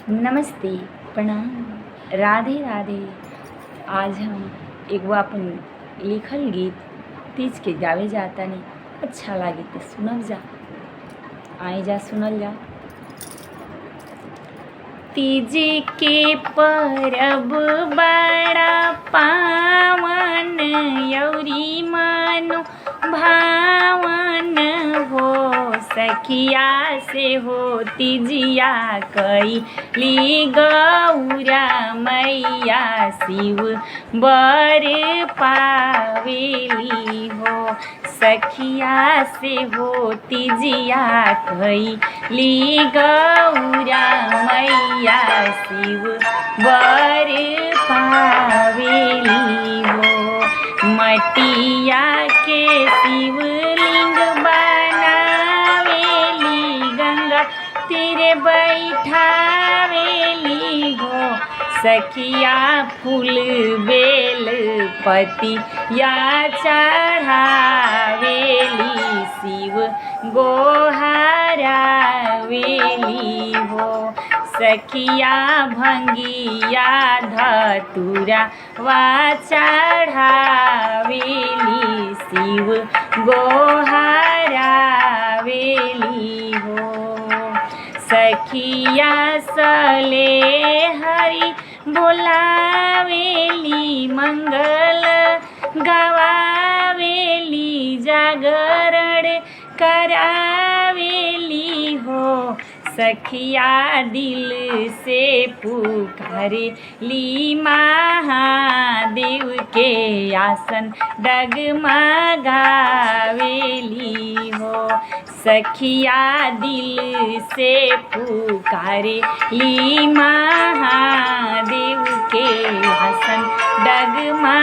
नमस्ते, प्रणाम, राधे राधे। आज हम एगो अपन लिखल गीत तीज के गावे जातानी। अच्छा लागे तो सुनब जा। आए जा सुनल जा। तीज के परब बड़ा पावन यौरी मनो भावन हो। सखिया से हो तीजिया कैली गौरा मैया शिव बर पावेली हो। सखिया से हो तीजिया कैली गौरा मैया शिव बर पावेली हो। मटिया के शिवलिंग बनावेली गंगा तीरे बैठावेली हो। सखिया फूल बेल पति या चढ़ावेली शिव गोहरावेली हो। सखिया भंगिया धतुरा वा चढ़ावेली शिव गोहरावेली हो। सखिया सले हरि बोलावेली मंगल गवावेली जागरण करावेली हो। सखिया दिल से पुकारेली महादेव के आसन डगमगावेली हो। सखिया दिल से पुकारेली महादेव के आसन डगमगावेली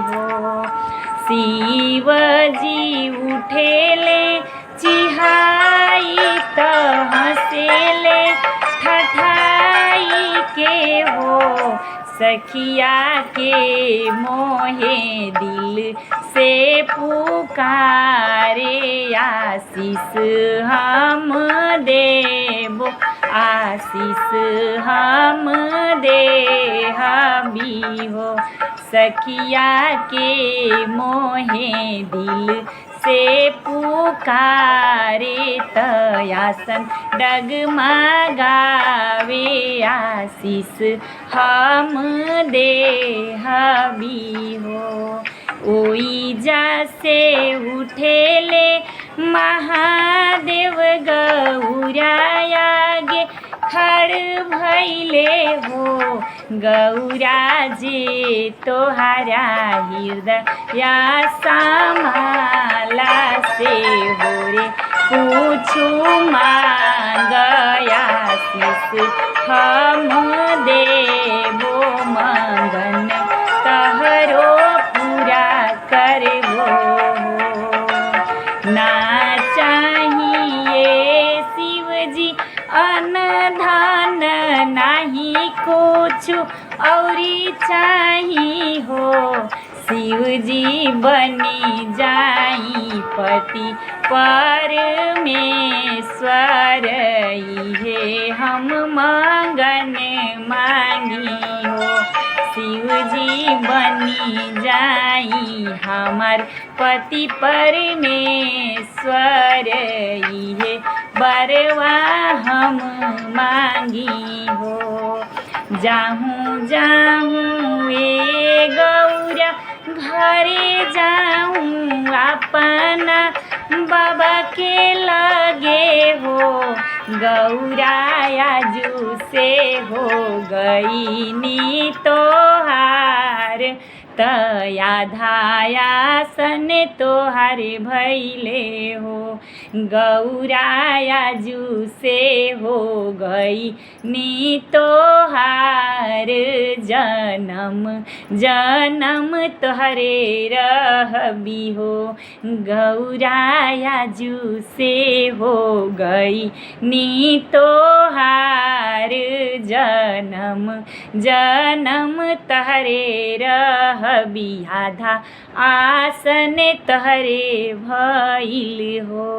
हो। शिव जी उठेले चिहाई त हंसेले ठठाई के हो। सखिया के मोहे दिल से पुकारे आशीष हम देबो आशीष हम देहबी हो। सखिया के मोहे दिल से पुकारे तयासन डगमगावे आशीष हम देहबी हो। ओई जा से उठेले महादेव गौरा आगे खड़ भैले हो। गौरा जे तोहारा हृदय समाला से हो रे पूछू मांगया आशीष हम देबो मंगन तहरो पूरा करबो ना चाहिए शिव जी अनधन नहीं कुछ औरी चाही हो। शिव जी बनी जाई पति परमेश्वर इहे हम मंगन मांगी हो। शिव जी बनी जाई हमार पति परमेश्वर इहे बरवा हम मांगी हो। जाहूँ जाहूँ ए गौरा घरे जाऊँ अपना बाबा के लगे हो। गौरा आजू से हो गई नी तोहार तया धायासन तोहार भैले हो। गौरा आजू से हो गई नी तोहार जन्म जन्म तोहरे रहबी हो। गौरा आजू से हो गई नी तोहार जन्म जन्म तोहरे रहबी आधा आसन तोहरे भइल हो।